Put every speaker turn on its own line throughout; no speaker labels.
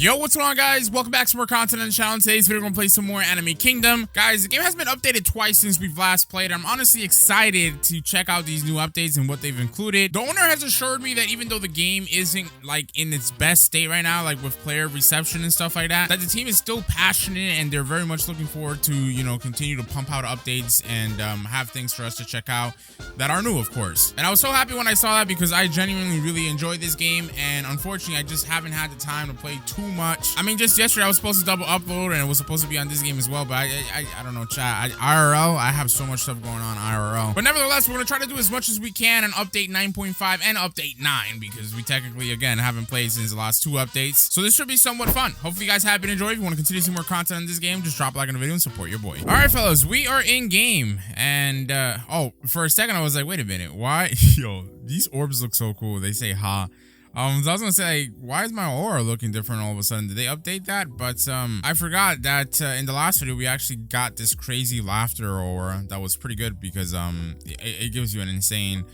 Yo, what's going on, guys? Welcome back to more content on the channel. In today's video, we're gonna play some more Anime Kingdom. Guys, the game has been updated twice since we've last played. I'm honestly excited to check out these new updates and what they've included. The owner has assured me that even though the game isn't like in its best state right now, like with player reception and stuff like that, that the team is still passionate and they're very much looking forward to, you know, continue to pump out updates and have things for us to check out that are new, of course. And I was so happy when I saw that because I genuinely really enjoyed this game, and unfortunately I just haven't had the time to play too much. I mean, just yesterday I was supposed to double upload and it was supposed to be on this game as well, but I don't know, chat. IRL, I have so much stuff going on IRL. But nevertheless, we're gonna try to do as much as we can on update 9.5 and update 9 because we technically, again, haven't played since the last two updates. So this should be somewhat fun. Hopefully you guys have been enjoying. If you want to continue to see more content on this game, just drop a like on the video and support your boy. All right, fellas, we are in game. And oh, for a second I was like, wait a minute, why? Yo, these orbs look so cool. They say ha. So I was gonna say, like, why is my aura looking different all of a sudden? Did they update that? But I forgot that in the last video we actually got this crazy laughter aura that was pretty good because it gives you an insane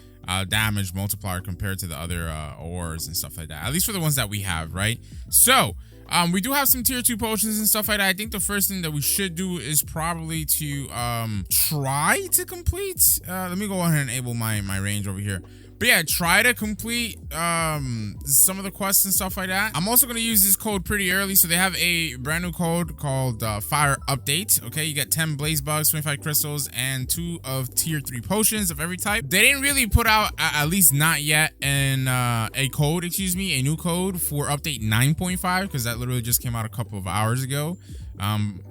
damage multiplier compared to the other auras and stuff like that, at least for the ones that we have, right? So we do have some tier 2 potions and stuff like that. I think the first thing that we should do is probably to try to complete let me go ahead and enable my range over here. But yeah, try to complete some of the quests and stuff like that. I'm also going to use this code pretty early. So they have a brand new code called Fire Update. Okay, you get 10 Blaze Bugs, 25 Crystals, and 2 of tier 3 potions of every type. They didn't really put out, at least not yet, a new code for update 9.5 because that literally just came out a couple of hours ago.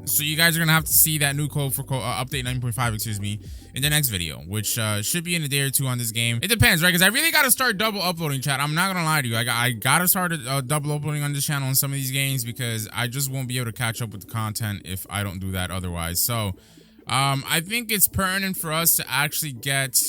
So you guys are gonna have to see that new code for update 9.5, excuse me, in the next video, which should be in a day or two on this game. It depends, right? Because I really gotta start double uploading, chat. I'm not gonna lie to you. I gotta start double uploading on this channel on some of these games because I just won't be able to catch up with the content if I don't do that otherwise. So I think it's pertinent for us to actually get,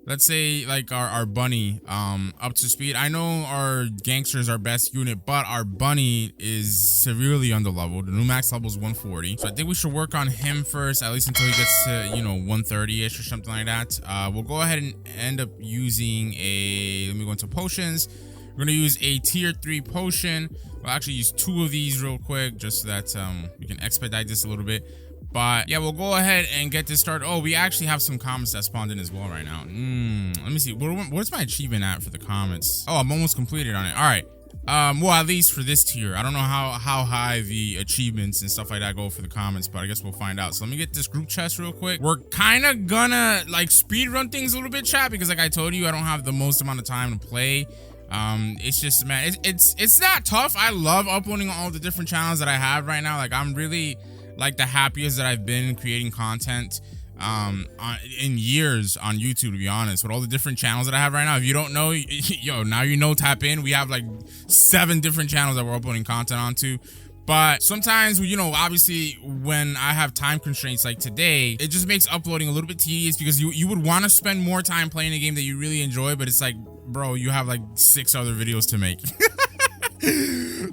let's say, like our bunny up to speed. I know our gangster is our best unit, but our bunny is severely underleveled. The new max level is 140. So I think we should work on him first, at least until he gets to, you know, 130-ish or something like that. We'll go ahead and end up using let me go into potions. We're gonna use a tier 3 potion. We'll actually use 2 of these real quick just so that we can expedite this a little bit. But yeah, we'll go ahead and get this started. Oh, we actually have some comments that spawned in as well right now. Let me see. What's my achievement at for the comments? Oh, I'm almost completed on it. All right. Well, at least for this tier. I don't know how high the achievements and stuff like that go for the comments, but I guess we'll find out. So let me get this group chest real quick. We're kind of gonna like speed run things a little bit, chat, because like I told you, I don't have the most amount of time to play. It's just, man, it's not tough. I love uploading all the different channels that I have right now. Like, I'm really like the happiest that I've been creating content in years on YouTube, to be honest, with all the different channels that I have right now. If you don't know, yo, now you know, tap in. We have like 7 different channels that we're uploading content onto. But sometimes, you know, obviously when I have time constraints like today, it just makes uploading a little bit tedious because you would want to spend more time playing a game that you really enjoy, but it's like, bro, you have like 6 other videos to make.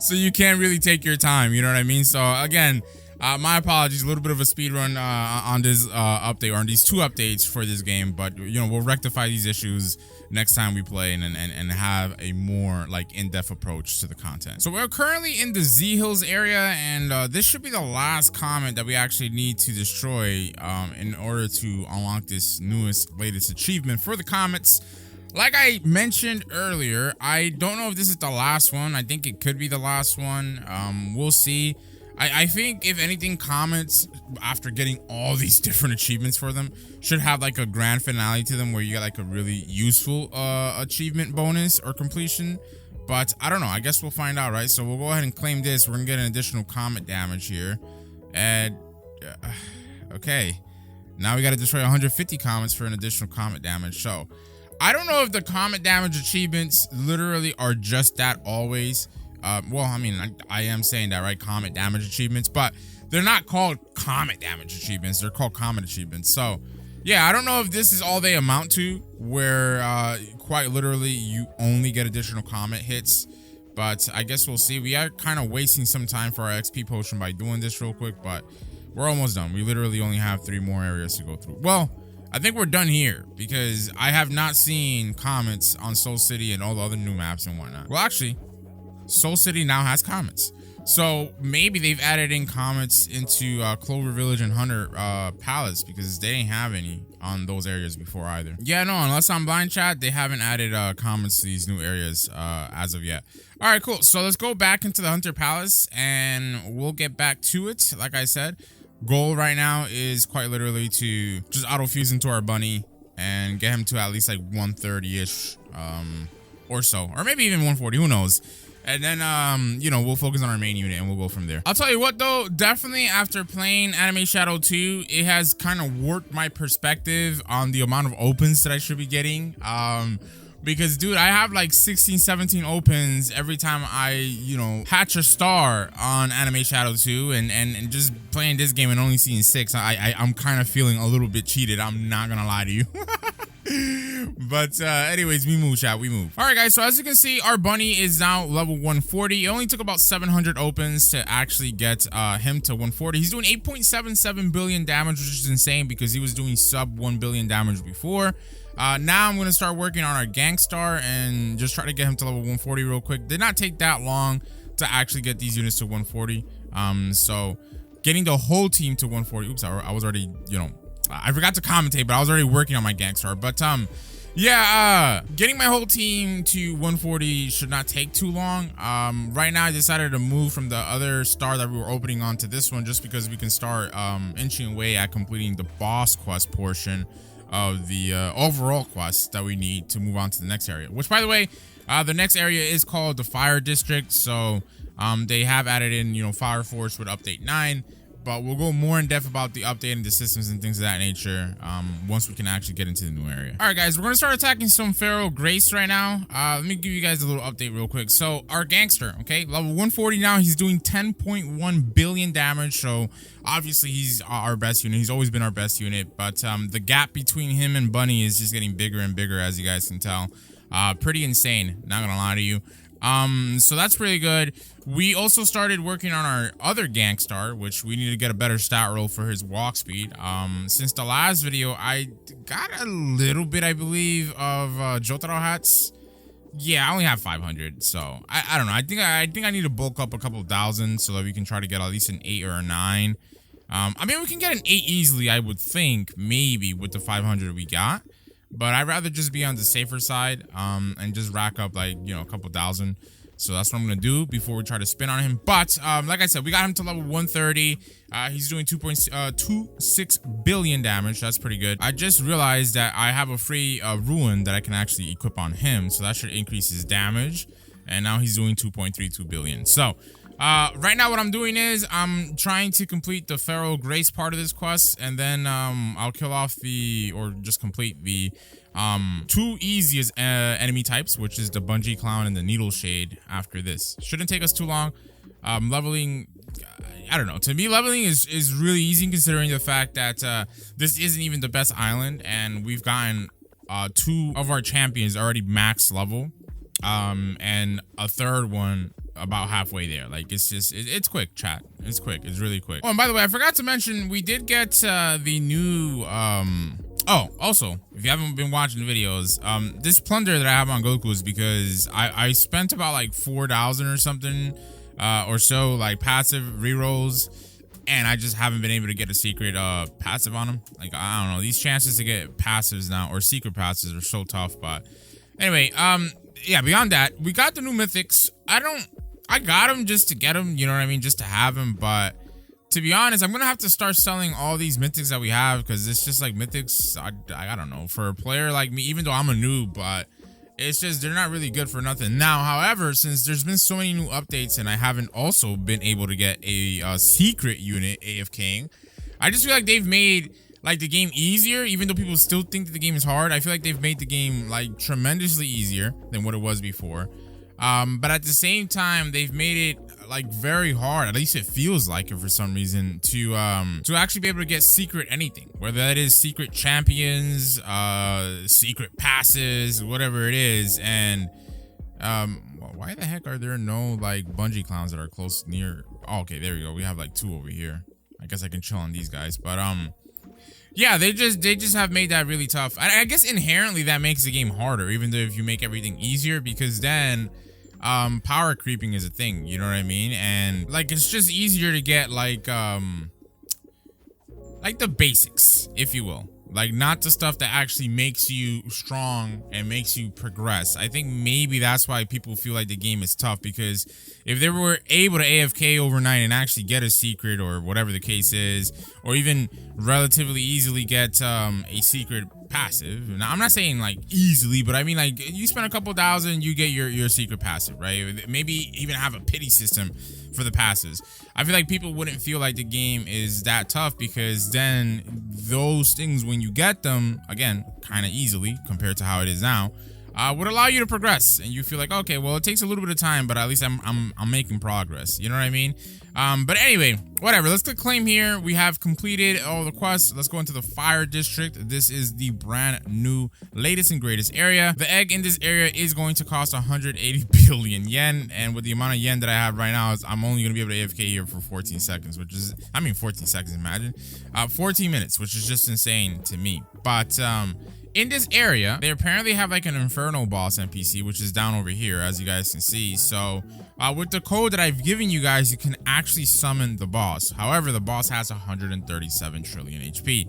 So you can't really take your time, you know what I mean? So again, my apologies, a little bit of a speed run on this update, or on these 2 updates for this game, but you know, we'll rectify these issues next time we play and have a more like in-depth approach to the content. So we're currently in the Z Hills area, and this should be the last comment that we actually need to destroy in order to unlock this latest achievement for the comets. Like I mentioned earlier, I don't know if this is the last one. I think it could be the last one. We'll see. I think if anything, comments, after getting all these different achievements for them, should have like a grand finale to them where you get like a really useful achievement bonus or completion. But I don't know. I guess we'll find out, right? So we'll go ahead and claim this. We're gonna get an additional comet damage here. And okay, now we got to destroy 150 comets for an additional comet damage. So I don't know if the comet damage achievements literally are just that always. Well, I mean, I am saying that, right? Comet damage achievements, but they're not called comet damage achievements. They're called comet achievements. So yeah, I don't know if this is all they amount to, where quite literally you only get additional comet hits, but I guess we'll see. We are kind of wasting some time for our XP potion by doing this real quick, but we're almost done. We literally only have 3 more areas to go through. Well, I think we're done here because I have not seen comets on Soul City and all the other new maps and whatnot. Well, actually, Soul City now has comets. So maybe they've added in comments into Clover Village and Hunter Palace, because they didn't have any on those areas before either. Yeah, no, unless I'm blind, chat, they haven't added comments to these new areas as of yet. All right, cool. So let's go back into the Hunter Palace and we'll get back to it. Like I said, goal right now is quite literally to just auto fuse into our bunny and get him to at least like 130-ish or so, or maybe even 140, who knows. And then, you know, we'll focus on our main unit and we'll go from there. I'll tell you what, though, definitely after playing Anime Shadow 2, it has kind of warped my perspective on the amount of opens that I should be getting. Because, dude, I have like 16, 17 opens every time I, you know, hatch a star on Anime Shadow 2. And just playing this game and only seeing 6, I'm kind of feeling a little bit cheated. I'm not gonna lie to you. But anyways, we move, chat, we move. All right, guys, so as you can see, our bunny is now level 140. It only took about 700 opens to actually get him to 140. He's doing 8.77 billion damage, which is insane because he was doing sub 1 billion damage before. Now I'm going to start working on our Gangstar and just try to get him to level 140 real quick. Did not take that long to actually get these units to 140. So getting the whole team to 140. Oops, I was already, you know, I forgot to commentate, but I was already working on my Gangstar. But yeah, getting my whole team to 140 should not take too long. Right now I decided to move from the other star that we were opening on to this one, just because we can start inching away at completing the boss quest portion of the overall quest that we need to move on to the next area. Which, by the way, the next area is called the Fire District. So they have added in, you know, Fire Force with update 9. But we'll go more in depth about the updating the systems and things of that nature once we can actually get into the new area. All right, guys, we're going to start attacking some Feral Grace right now. Let me give you guys a little update real quick. So our Gangster, okay, level 140 now. He's doing 10.1 billion damage. So obviously he's our best unit. He's always been our best unit. But the gap between him and Bunny is just getting bigger and bigger, as you guys can tell. Pretty insane, not going to lie to you. So that's pretty good. We also started working on our other Gangstar, which we need to get a better stat roll for his walk speed. Since the last video, I got a little bit, I believe, of Jotaro hats. Yeah, I only have 500, so I don't know. I think I need to bulk up a couple thousand so that we can try to get at least an 8 or a 9. I mean, we can get an 8 easily, I would think, maybe with the 500 we got. But I'd rather just be on the safer side and just rack up, like, you know, a couple thousand. So that's what I'm going to do before we try to spin on him. But like I said, we got him to level 130. He's doing 2.26 billion damage. That's pretty good. I just realized that I have a free ruin that I can actually equip on him. So that should increase his damage. And now he's doing 2.32 billion. So right now what I'm doing is I'm trying to complete the Feral Grace part of this quest, and then I'll kill off or just complete the two easiest enemy types, which is the Bungee Clown and the Needle Shade after this. Shouldn't take us too long. Leveling, I don't know, to me leveling is really easy considering the fact that this isn't even the best island, and we've gotten 2 of our champions already max level, and a third one about halfway there. Like, it's quick, chat. It's quick. It's really quick. Oh, and by the way, I forgot to mention, we did get the new oh, also, if you haven't been watching the videos, this plunder that I have on Goku is because I spent about like 4,000 or something or so, like passive rerolls, and I just haven't been able to get a secret passive on them. Like, I don't know, these chances to get passives now or secret passives are so tough. But anyway, yeah, beyond that, we got the new mythics. I got them just to get them, you know what I mean, just to have them. But to be honest, I'm gonna have to start selling all these mythics that we have, because it's just like mythics, I don't know, for a player like me, even though I'm a noob, but it's just they're not really good for nothing. Now, however, since there's been so many new updates and I haven't also been able to get a secret unit AFKing, I just feel like they've made like the game easier, even though people still think that the game is hard. I feel like they've made the game like tremendously easier than what it was before. But at the same time, they've made it like very hard, at least it feels like it for some reason, to actually be able to get secret anything, whether that is secret champions, secret passes, whatever it is. And why the heck are there no like Bungee Clowns that are close near? Oh, okay, there we go. We have like 2 over here. I guess I can chill on these guys. But yeah, they just have made that really tough. I guess inherently that makes the game harder, even though if you make everything easier, because then power creeping is a thing, you know what I mean? And like it's just easier to get like the basics, if you will. Like not the stuff that actually makes you strong and makes you progress. I think maybe that's why people feel like the game is tough, because if they were able to AFK overnight and actually get a secret or whatever the case is, or even relatively easily get a secret passive. Now, I'm not saying like easily, but I mean like you spend a couple thousand, you get your secret passive, right? Maybe even have a pity system for the passes. I feel like people wouldn't feel like the game is that tough, because then those things, when you get them, again, kind of easily compared to how it is now, would allow you to progress, and you feel like, okay, well, it takes a little bit of time, but at least I'm making progress. You know what I mean? But anyway, whatever. Let's click claim here. We have completed all the quests. Let's go into the fire district. This is the brand new latest and greatest area. The egg in this area is going to cost 180 billion yen, and with the amount of yen that I have right now, I'm only gonna be able to AFK here for 14 seconds, which is, I mean, 14 seconds, imagine, 14 minutes, which is just insane to me. But in this area, they apparently have like an infernal boss NPC, which is down over here, as you guys can see. So with the code that I've given you guys, you can actually summon the boss. However, the boss has 137 trillion HP.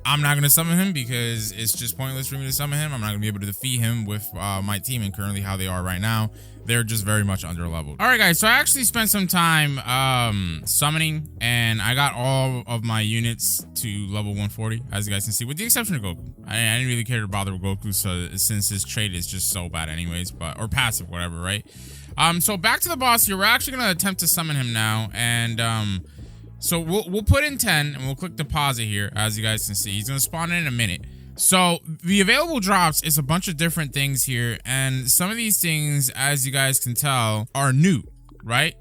I'm not going to summon him because it's just pointless for me to summon him. I'm not going to be able to defeat him with my team, and currently how they are right now, they're just very much under leveled. All right, guys, so I actually spent some time summoning, and I got all of my units to level 140, as you guys can see, with the exception of Goku. I didn't really care to bother with Goku, so since his trait is just so bad anyways, but or passive, whatever, right? So back to the boss here. We're actually going to attempt to summon him now, and so we'll put in 10 and we'll click deposit here. As you guys can see, he's gonna spawn in a minute. So the available drops is a bunch of different things here, and some of these things, as you guys can tell, are new, right?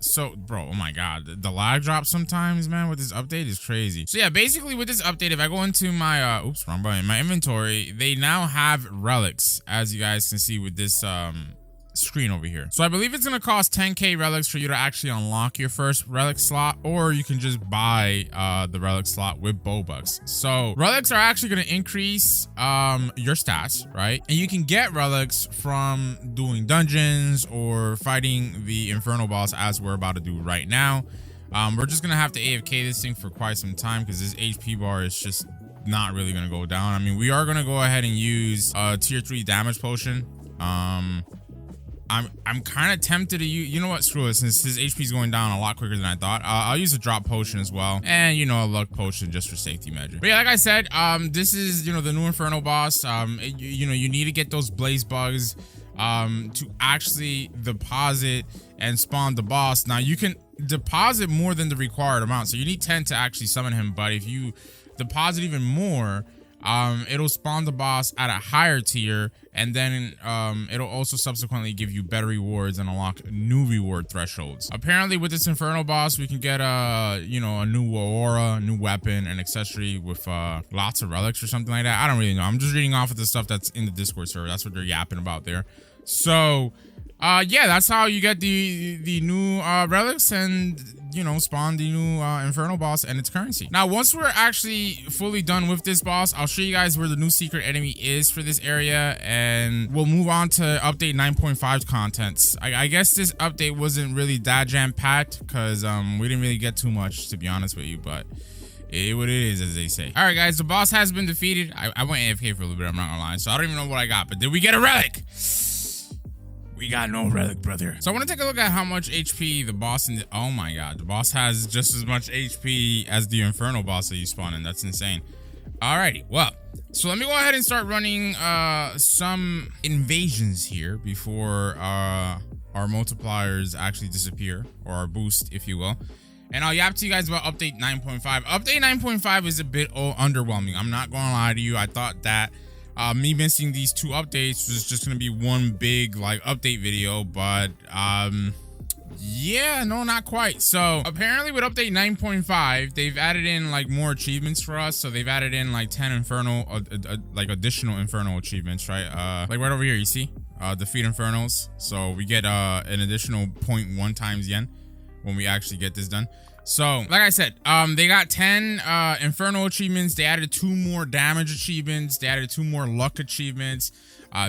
So bro, oh my god, the lag drop sometimes, man, with this update is crazy. So yeah, basically with this update, if I go into my oops, wrong button, my inventory, they now have relics, as you guys can see with this screen over here. So I believe it's gonna cost 10k relics for you to actually unlock your first relic slot, or you can just buy the relic slot with Robux. So relics are actually gonna increase your stats, right? And you can get relics from doing dungeons or fighting the infernal boss, as we're about to do right now. We're just gonna have to AFK this thing for quite some time, because this HP bar is just not really gonna go down. I mean, we are gonna go ahead and use a tier 3 damage potion. I'm kind of tempted to use, you know what, screw it, since his HP is going down a lot quicker than I thought. I'll use a drop potion as well, and you know, a luck potion just for safety measure. But yeah, like I said, this is, you know, the new infernal boss. You know, you need to get those blaze bugs to actually deposit and spawn the boss. Now you can deposit more than the required amount, so you need 10 to actually summon him, but if you deposit even more, it'll spawn the boss at a higher tier, and then it'll also subsequently give you better rewards and unlock new reward thresholds. Apparently with this infernal boss, we can get you know, a new aura, new weapon, and accessory with lots of relics or something like that. I don't really know. I'm just reading off of the stuff that's in the Discord server. That's what they're yapping about there. So yeah, that's how you get the new relics, and you know, spawn the new infernal boss and its currency. Now, once we're actually fully done with this boss, I'll show you guys where the new secret enemy is for this area, and we'll move on to update 9.5 contents. I guess this update wasn't really that jam-packed, because we didn't really get too much, to be honest with you, but it what it is, as they say. All right, guys, the boss has been defeated. I went AFK for a little bit, I'm not gonna lie, so I don't even know what I got, but did we get a relic? We got no relic, brother. So I want to take a look at how much HP the boss in the, oh my god, the boss has just as much HP as the infernal boss that you spawn in. That's insane. Alrighty, well, so let me go ahead and start running some invasions here before our multipliers actually disappear, or our boost, if you will. And I'll yap to you guys about update 9.5. Update 9.5 is a bit underwhelming. I'm not gonna lie to you. I thought that me missing these 2 updates was just gonna be one big like update video, but yeah, no, not quite. So apparently with update 9.5, they've added in like more achievements for us. So they've added in like 10 infernal like additional infernal achievements, right? Like right over here, you see defeat infernals. So we get an additional 0.1 times yen when we actually get this done. So like I said, they got 10 infernal achievements. They added 2 more damage achievements. They added 2 more luck achievements,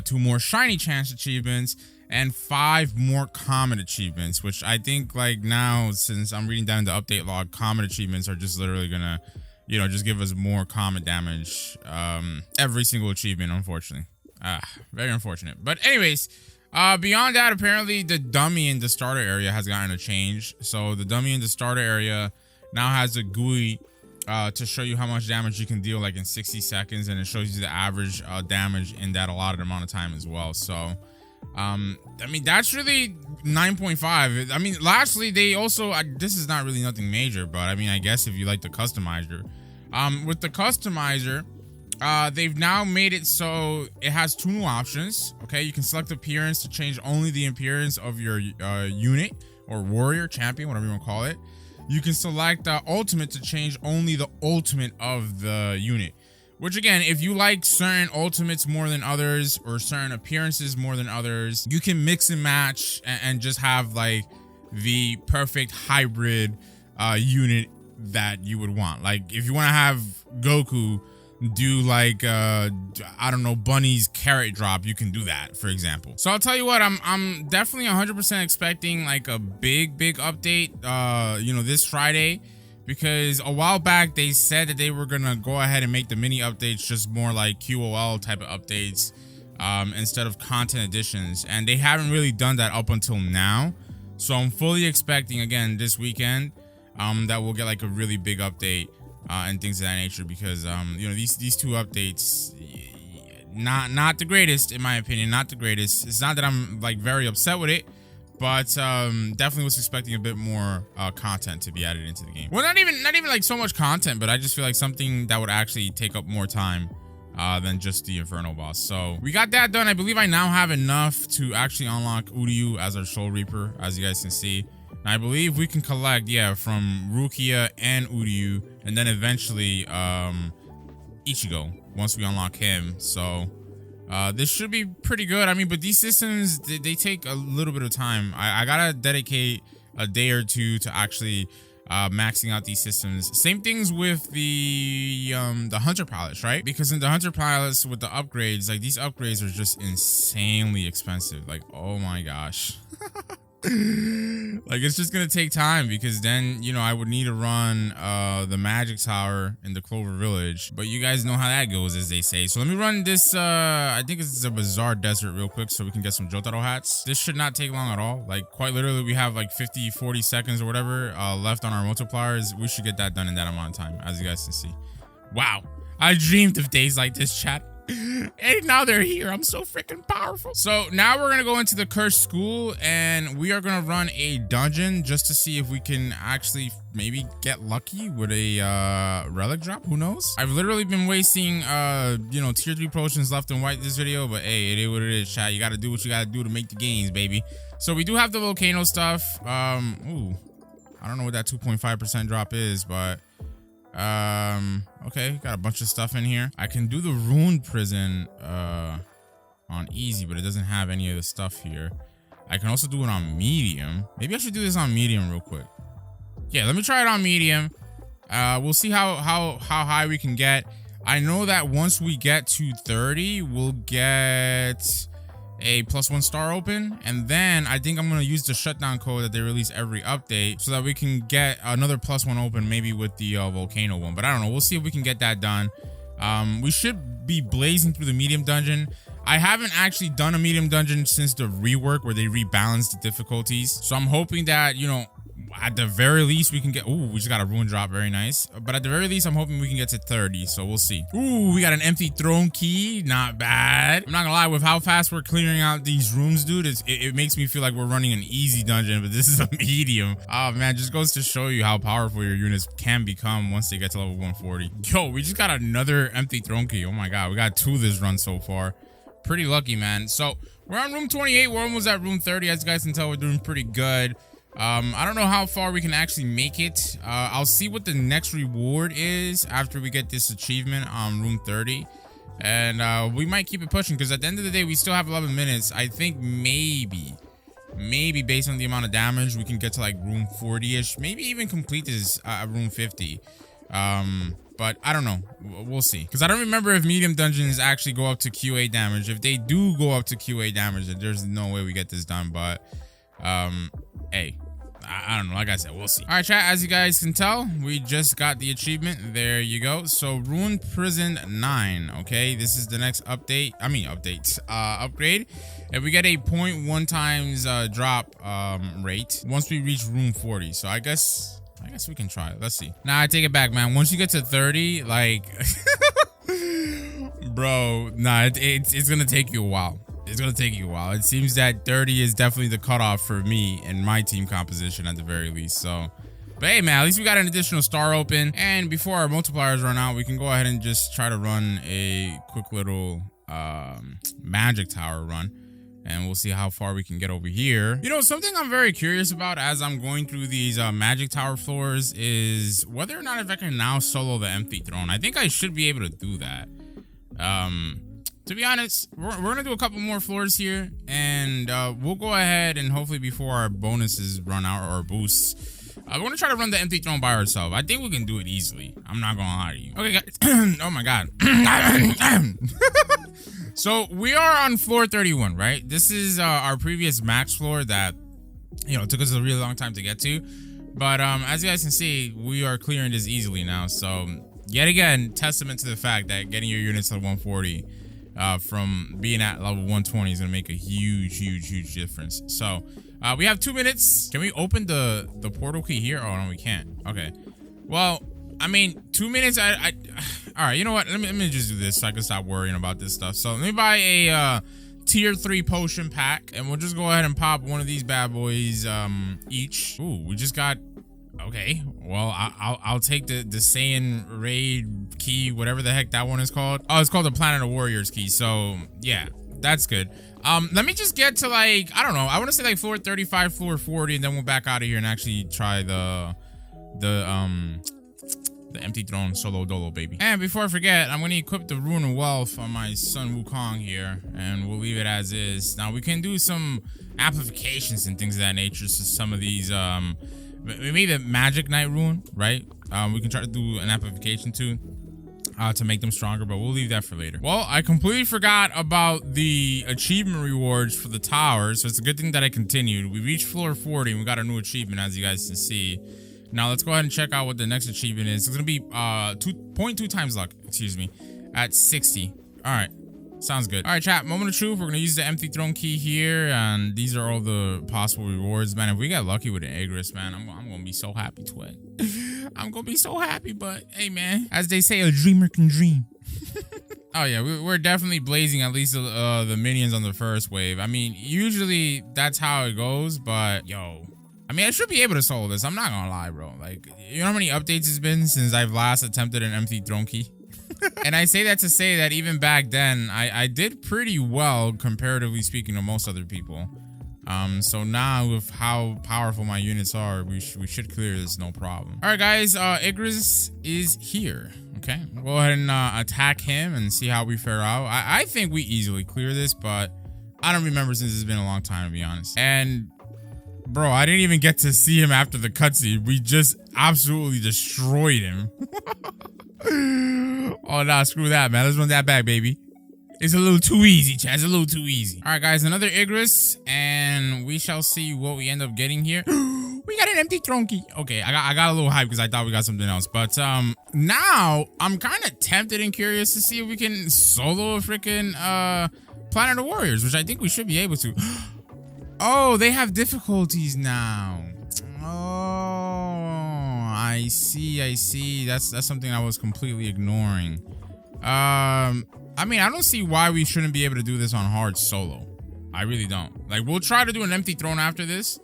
2 more shiny chance achievements, and 5 more common achievements, which I think like now, since I'm reading down the update log, common achievements are just literally gonna, you know, just give us more common damage every single achievement, unfortunately. Very unfortunate. But anyways, beyond that, apparently the dummy in the starter area has gotten a change. So the dummy in the starter area now has a GUI to show you how much damage you can deal like in 60 seconds, and it shows you the average damage in that allotted amount of time as well. So I mean, that's really 9.5. I mean, lastly, they also, this is not really nothing major, but I mean, I guess if you like the customizer, with the customizer, they've now made it so it has 2 new options. Okay, you can select appearance to change only the appearance of your unit or warrior, champion, whatever you want to call it. You can select ultimate to change only the ultimate of the unit. Which again, if you like certain ultimates more than others or certain appearances more than others, you can mix and match and just have like the perfect hybrid unit that you would want. Like if you want to have Goku do like I don't know, Bunny's carrot drop, you can do that, for example. So I'll tell you what, I'm definitely 100% expecting like a big update you know, this Friday, because a while back they said that they were gonna go ahead and make the mini updates just more like QOL type of updates instead of content additions, and they haven't really done that up until now. So I'm fully expecting again this weekend that we'll get like a really big update and things of that nature, because you know, these 2 updates, not the greatest in my opinion, not the greatest. It's not that I'm like very upset with it, but definitely was expecting a bit more content to be added into the game. Well, not even like so much content, but I just feel like something that would actually take up more time than just the Infernal boss. So we got that done. I believe I now have enough to actually unlock Uryu as our Soul Reaper, as you guys can see. And I believe we can collect, yeah, from Rukia and Uryu, and then eventually Ichigo once we unlock him. So this should be pretty good. I mean, but these systems, they take a little bit of time. I gotta dedicate a day or two to actually maxing out these systems. Same things with the Hunter pilots, right? Because in the Hunter pilots with the upgrades, like these upgrades are just insanely expensive. Like, oh my gosh. Like, it's just gonna take time, because then, you know, I would need to run the magic tower in the Clover Village, but you guys know how that goes, as they say. So let me run this I think it's a Bazaar Desert real quick so we can get some Jotaro hats. This should not take long at all. Like, quite literally, we have like 50-40 seconds or whatever left on our multipliers. We should get that done in that amount of time, as you guys can see. Wow, I dreamed of days like this, chat. And now they're here. I'm so freaking powerful. So now we're gonna go into the cursed school, and we are gonna run a dungeon just to see if we can actually maybe get lucky with a relic drop. Who knows? I've literally been wasting you know, tier 3 potions left and right this video, but hey, it is what it is, chat. You gotta do what you gotta do to make the games, baby. So we do have the volcano stuff. Ooh, I don't know what that 2.5% drop is, but okay, got a bunch of stuff in here. I can do the ruined prison on easy, but it doesn't have any of the stuff here. I can also do it on medium. Maybe I should do this on medium real quick. Yeah, let me try it on medium. We'll see how high we can get. I know that once we get to 30, we'll get a +1 star open, and then I think I'm gonna use the shutdown code that they release every update so that we can get another +1 open, maybe with the volcano one. But I don't know, we'll see if we can get that done. We should be blazing through the medium dungeon. I haven't actually done a medium dungeon since the rework where they rebalanced the difficulties, so I'm hoping that, you know, at the very least we can get, ooh, we just got a ruin drop, very nice. But at the very least, I'm hoping we can get to 30, so we'll see. Ooh, we got an empty throne key, not bad. I'm not gonna lie, with how fast we're clearing out these rooms, dude, it makes me feel like we're running an easy dungeon, but this is a medium. Oh man, just goes to show you how powerful your units can become once they get to level 140. Yo, we just got another empty throne key. Oh my god, we got 2 this run so far. Pretty lucky, man. So we're on room 28, we're almost at room 30. As you guys can tell, we're doing pretty good. I don't know how far we can actually make it. I'll see what the next reward is after we get this achievement on room 30, and we might keep it pushing, because at the end of the day we still have 11 minutes. I think maybe based on the amount of damage we can get to like room 40ish, maybe even complete this at room 50. But but I don't know. We'll see. Because I don't remember if medium dungeons actually go up to QA damage. If they do go up to QA damage, then there's no way we get this done. But, hey, I don't know. Like I said, we'll see. All right, chat. As you guys can tell, we just got the achievement. There you go. So, Ruined Prison 9. Okay, this is the next update. I mean, upgrade. And we get a 0.1 times drop rate once we reach room 40. So, I guess we can try it. Let's see. Nah, I take it back, man. Once you get to 30, like, bro, nah, it's gonna take you a while. It's gonna take you a while. It seems that 30 is definitely the cutoff for me and my team composition at the very least. So, but hey, man, at least we got an additional star open. And before our multipliers run out, we can go ahead and just try to run a quick little magic tower run. And we'll see how far we can get over here. You know, something I'm very curious about as I'm going through these magic tower floors is whether or not if I can now solo the empty throne. I think I should be able to do that. To be honest, we're gonna do a couple more floors here, and we'll go ahead and hopefully before our bonuses run out or boosts, we're gonna try to run the empty throne by ourselves. I think we can do it easily. I'm not gonna lie to you. Okay, guys. Oh my god. So we are on floor 31, right? This is our previous max floor that, you know, took us a really long time to get to. But as you guys can see, we are clearing this easily now. So yet again, testament to the fact that getting your units to 140 from being at level 120 is gonna make a huge difference. So we have 2 minutes. Can we open the portal key here? Oh no, we can't. Okay. Well, I mean, 2 minutes. All right, you know what? Let me just do this so I can stop worrying about this stuff. So let me buy a tier 3 potion pack, and we'll just go ahead and pop one of these bad boys each. Ooh, we just got. Okay, well, I'll take the Saiyan raid key, whatever the heck that one is called. Oh, it's called the Planet of Warriors key. So yeah, that's good. Let me just get to like, I don't know. I want to say like floor 35, floor 40, and then we'll back out of here and actually try the empty throne solo dolo, baby. And before I forget, I'm going to equip the Rune of Wealth on my son Wukong here, and we'll leave it as is. Now we can do some amplifications and things of that nature. So some of these, maybe the Magic Knight Rune, right? We can try to do an amplification too, to make them stronger, but we'll leave that for later. Well, I completely forgot about the achievement rewards for the tower, so it's a good thing that I continued. We reached floor 40 and we got a new achievement, as you guys can see. Now let's go ahead and check out what the next achievement is. It's gonna be 2.2 times luck, excuse me, at 60. All right, sounds good. All right, chat, moment of truth. We're gonna use the empty throne key here, and these are all the possible rewards, man. If we get lucky with an Igris, man, I'm gonna be so happy, twin. I'm gonna be so happy, but hey, man, as they say, a dreamer can dream. Oh yeah, we're definitely blazing at least the minions on the first wave. I mean, usually that's how it goes, but yo, I mean, I should be able to solo this. I'm not gonna lie, bro. Like, you know how many updates it's been since I've last attempted an empty throne key? And I say that to say that even back then, I did pretty well, comparatively speaking, to most other people. So now with how powerful my units are, we should clear this no problem. All right, guys, Igris is here. Okay, we'll go ahead and attack him and see how we fare out. I think we easily clear this, but I don't remember since it's been a long time, to be honest. And bro, I didn't even get to see him after the cutscene. We just absolutely destroyed him. Oh, nah, screw that, man. Let's run that back, baby. It's a little too easy, chat. It's a little too easy. All right, guys, another Igris, and we shall see what we end up getting here. We got an empty throne key. Okay, I got a little hype because I thought we got something else. But now I'm kind of tempted and curious to see if we can solo a freaking Planet of Warriors, which I think we should be able to. Oh, they have difficulties now. Oh, I see. That's something I was completely ignoring. I mean, I don't see why we shouldn't be able to do this on hard solo. I really don't. Like, we'll try to do an empty throne after this,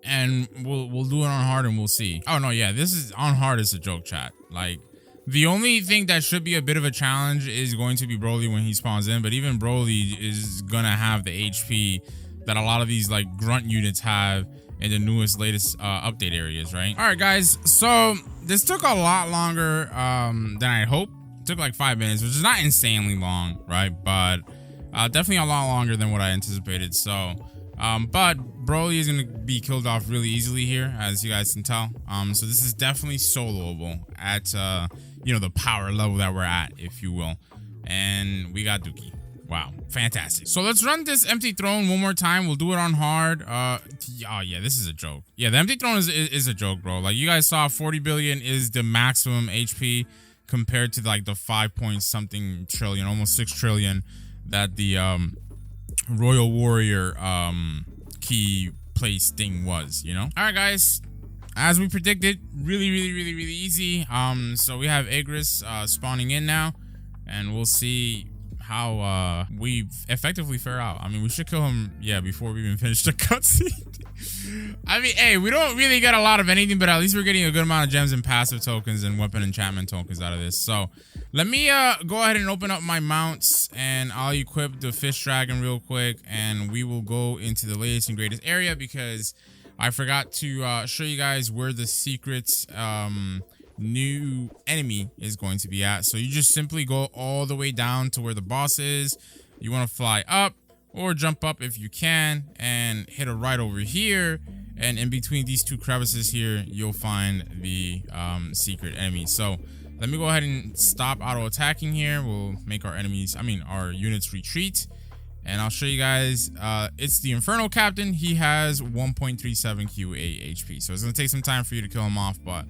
and we'll do it on hard and we'll see. Oh no, yeah, this is on hard is a joke, chat. Like, the only thing that should be a bit of a challenge is going to be Broly when he spawns in, but even Broly is gonna have the HP that a lot of these like grunt units have in the latest update areas, right? All right, guys, so this took a lot longer than I hoped. It took like 5 minutes, which is not insanely long, right? But definitely a lot longer than what I anticipated. So but Broly is gonna be killed off really easily here, as you guys can tell. So this is definitely soloable at you know, the power level that we're at, if you will. And we got Dookie. Wow, fantastic. So let's run this empty throne one more time. We'll do it on hard. Oh yeah, this is a joke. Yeah, the empty throne is a joke, bro. Like you guys saw, 40 billion is the maximum HP compared to like the 5 point something trillion, almost 6 trillion that the Royal Warrior key place thing was, you know? All right, guys. As we predicted, really easy. So we have Igris spawning in now, and we'll see how we effectively fare out. I mean, we should kill him, yeah, before we even finish the cutscene. I mean, hey, we don't really get a lot of anything, but at least we're getting a good amount of gems and passive tokens and weapon enchantment tokens out of this. So let me go ahead and open up my mounts, and I'll equip the fish dragon real quick, and we will go into the latest and greatest area, because I forgot to show you guys where the secret new enemy is going to be at. So you just simply go all the way down to where the boss is. You want to fly up or jump up if you can, and hit a right over here, and in between these two crevices here you'll find the secret enemy. So let me go ahead and stop auto attacking here. We'll make our units retreat, and I'll show you guys. It's the Infernal Captain. He has 1.37 QA HP, so it's gonna take some time for you to kill him off, but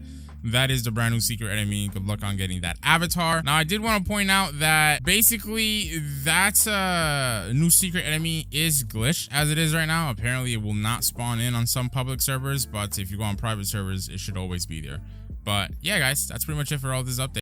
that is the brand new secret enemy. Good luck on getting that avatar. Now, I did want to point out that basically that new secret enemy is glitched as it is right now. Apparently, it will not spawn in on some public servers, but if you go on private servers, it should always be there. But yeah, guys, that's pretty much it for all this update.